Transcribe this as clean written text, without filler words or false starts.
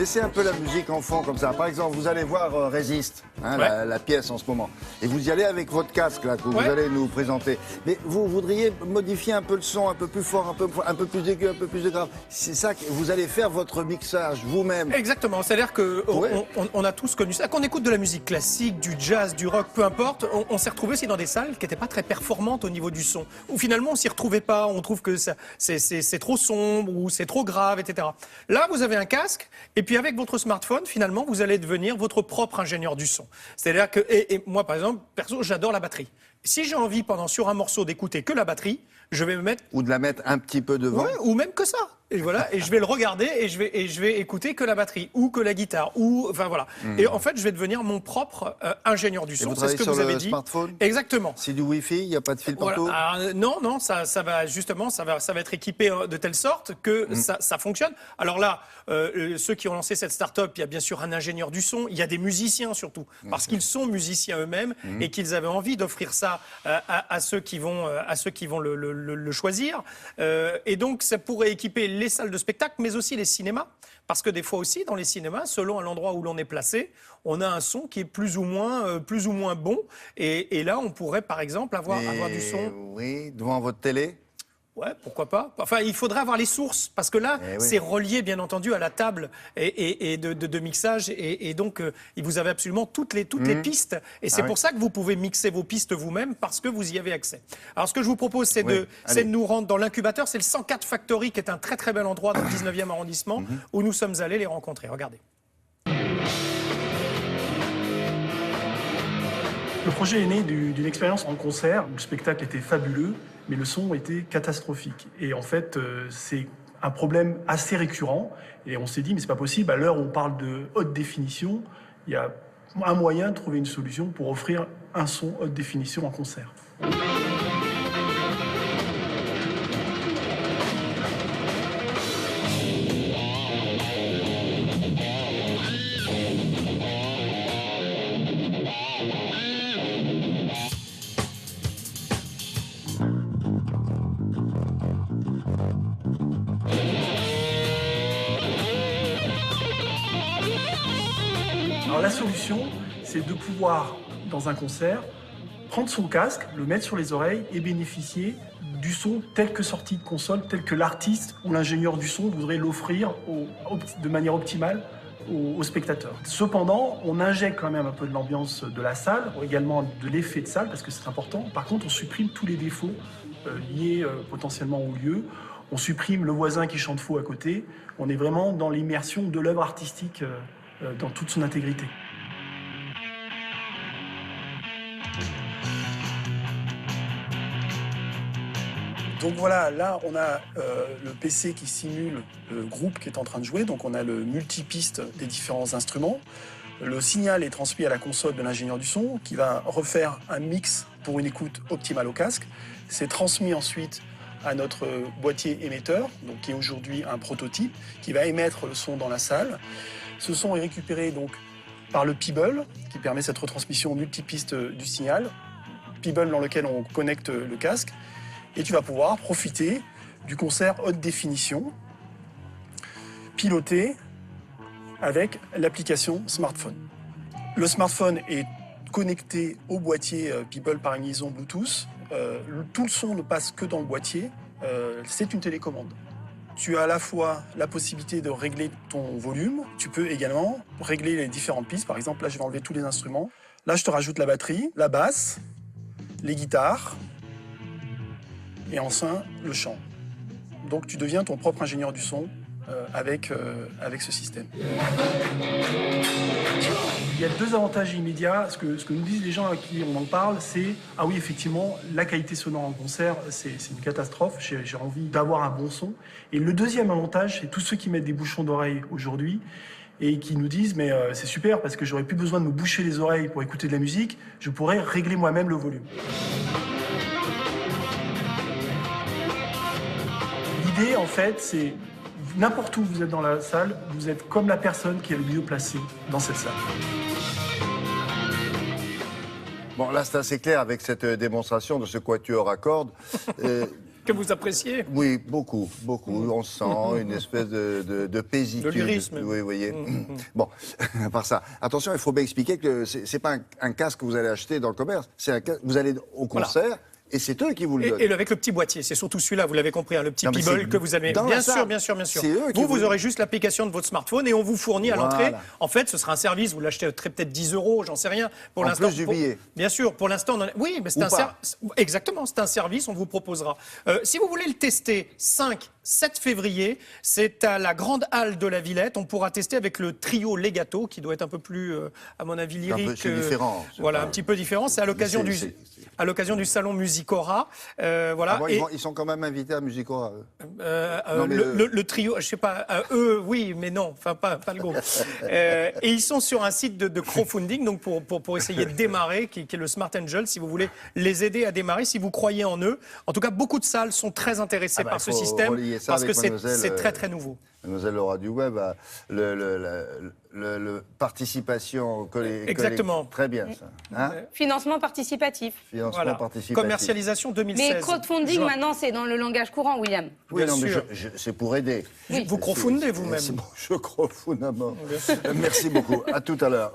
laissez un peu la musique en fond comme ça. Par exemple, vous allez voir Résiste, hein, Ouais. la pièce en ce moment. Et vous y allez avec votre casque là, que vous allez nous présenter. Mais vous voudriez modifier un peu le son, un peu plus fort, un peu plus aigu, un peu plus grave. C'est ça que vous allez faire votre mixage vous-même. Exactement, c'est-à-dire que on a tous connu ça. Quand on écoute de la musique classique, du jazz, du rock, peu importe, on s'est retrouvé aussi dans des salles qui n'étaient pas très performantes au niveau du son. Où finalement on s'y retrouvait pas, on trouve que c'est trop sombre ou c'est trop grave, etc. Là, vous avez un casque et puis avec votre smartphone, finalement, vous allez devenir votre propre ingénieur du son. C'est-à-dire que, et moi par exemple, perso, j'adore la batterie. Si j'ai envie sur un morceau d'écouter que la batterie, je vais me mettre... Ou de la mettre un petit peu devant. Ouais, ou même que ça. Et voilà, et je vais le regarder et je vais écouter que la batterie ou que la guitare ou enfin voilà. Et en fait, je vais devenir mon propre ingénieur du son. C'est ce que vous avez dit. Smartphone. Exactement. C'est du Wi-Fi, il n'y a pas de fil partout. Voilà. Alors, non, ça va justement, ça va être équipé de telle sorte que ça fonctionne. Alors là, ceux qui ont lancé cette start-up, il y a bien sûr un ingénieur du son, il y a des musiciens surtout, parce qu'ils sont musiciens eux-mêmes et qu'ils avaient envie d'offrir ça à ceux qui vont le choisir. Et donc, ça pourrait équiper les salles de spectacle, mais aussi les cinémas. Parce que des fois aussi, dans les cinémas, selon l'endroit où l'on est placé, on a un son qui est plus ou moins bon. Et là, on pourrait, par exemple, avoir du son... Oui, devant votre télé. Ouais, pourquoi pas. Enfin, il faudrait avoir les sources, parce que là, c'est relié, bien entendu, à la table et de mixage. Et donc, vous avez absolument toutes les pistes. Et c'est pour ça que vous pouvez mixer vos pistes vous-même, parce que vous y avez accès. Alors, ce que je vous propose, c'est de nous rendre dans l'incubateur. C'est le 104 Factory, qui est un très, très bel endroit dans le 19e arrondissement, où nous sommes allés les rencontrer. Regardez. Le projet est né d'une expérience en concert où le spectacle était fabuleux, mais le son était catastrophique. Et en fait, c'est un problème assez récurrent. Et on s'est dit, mais c'est pas possible, à l'heure où on parle de haute définition, il y a un moyen de trouver une solution pour offrir un son haute définition en concert. Alors la solution, c'est de pouvoir, dans un concert, prendre son casque, le mettre sur les oreilles et bénéficier du son tel que sorti de console, tel que l'artiste ou l'ingénieur du son voudrait l'offrir de manière optimale aux spectateurs. Cependant, on injecte quand même un peu de l'ambiance de la salle, également de l'effet de salle, parce que c'est important. Par contre, on supprime tous les défauts liés potentiellement au lieu. On supprime le voisin qui chante faux à côté. On est vraiment dans l'immersion de l'œuvre artistique dans toute son intégrité. Donc voilà, là on a le PC qui simule le groupe qui est en train de jouer, donc on a le multipiste des différents instruments. Le signal est transmis à la console de l'ingénieur du son qui va refaire un mix pour une écoute optimale au casque. C'est transmis ensuite à notre boîtier émetteur, donc qui est aujourd'hui un prototype, qui va émettre le son dans la salle. Ce son est récupéré donc par le Peeble, qui permet cette retransmission multipiste du signal. Peeble dans lequel on connecte le casque. Et tu vas pouvoir profiter du concert haute définition, piloté avec l'application smartphone. Le smartphone est connecté au boîtier Peeble par une liaison Bluetooth. Tout le son ne passe que dans le boîtier. C'est une télécommande. Tu as à la fois la possibilité de régler ton volume. Tu peux également régler les différentes pistes. Par exemple, là, je vais enlever tous les instruments. Là, je te rajoute la batterie, la basse, les guitares et enfin le chant. Donc, tu deviens ton propre ingénieur du son avec ce système. Il y a deux avantages immédiats. Ce que nous disent les gens à qui on en parle, c'est « Ah oui, effectivement, la qualité sonore en concert, c'est une catastrophe. J'ai envie d'avoir un bon son. » Et le deuxième avantage, c'est tous ceux qui mettent des bouchons d'oreille aujourd'hui et qui nous disent « Mais c'est super parce que j'aurais plus besoin de me boucher les oreilles pour écouter de la musique. Je pourrais régler moi-même le volume. » L'idée, en fait, c'est n'importe où vous êtes dans la salle, vous êtes comme la personne qui est le mieux placée dans cette salle. Bon, là, c'est assez clair avec cette démonstration de ce quatuor à cordes. que vous appréciez. Oui, beaucoup, beaucoup. On sent une espèce de paisitude. De lyrisme. Oui, vous voyez. Bon, à part ça, attention, il faut bien expliquer que c'est pas un casque que vous allez acheter dans le commerce. C'est un casque, vous allez au concert. Et c'est eux qui vous le donnent. Et avec le petit boîtier, c'est surtout celui-là, vous l'avez compris, hein, le petit Non, mais Peeble c'est que vous avez. dans la Bien salle. sûr, bien sûr, bien sûr. C'est eux qui Vous vous- aurez juste l'application de votre smartphone et on vous fournit à l'entrée. Voilà. En fait, ce sera un service, vous l'achetez peut-être 10 €, j'en sais rien. Pour En l'instant, plus du billet. Bien sûr, pour l'instant, oui, mais c'est Ou un pas. Exactement, c'est un service, on vous proposera. Si vous voulez le tester, 5-7 février, c'est à la grande halle de la Villette. On pourra tester avec le trio Legato, qui doit être un peu plus, à mon avis, lyrique. c'est différent, c'est Voilà, pas- un petit peu différent. C'est à l'occasion c'est- à l'occasion du salon Musicora. Voilà. Ah bon, Et- ils sont quand même invités à Musicora, eux. Non, mais le trio, je sais pas, eux, oui, mais non, enfin pas le groupe. Et ils sont sur un site de crowdfunding, donc pour essayer de démarrer, qui est le Smart Angel, si vous voulez les aider à démarrer, si vous croyez en eux. En tout cas, beaucoup de salles sont très intéressées par ce faut système, relier ça parce que avec Mademoiselle, c'est très très nouveau. Mademoiselle Laura du Web, le participation collective. Exactement. Très bien, ça. Hein Financement participatif. Financement Voilà. participatif. Commercialisation 2016. Mais crowdfunding, Juin. maintenant, c'est dans le langage courant, William. Oui, Bien non, mais sûr. c'est pour aider. Vous crowdfundez vous-même. C'est bon, je crowdfund à mort. Merci beaucoup. À tout à l'heure.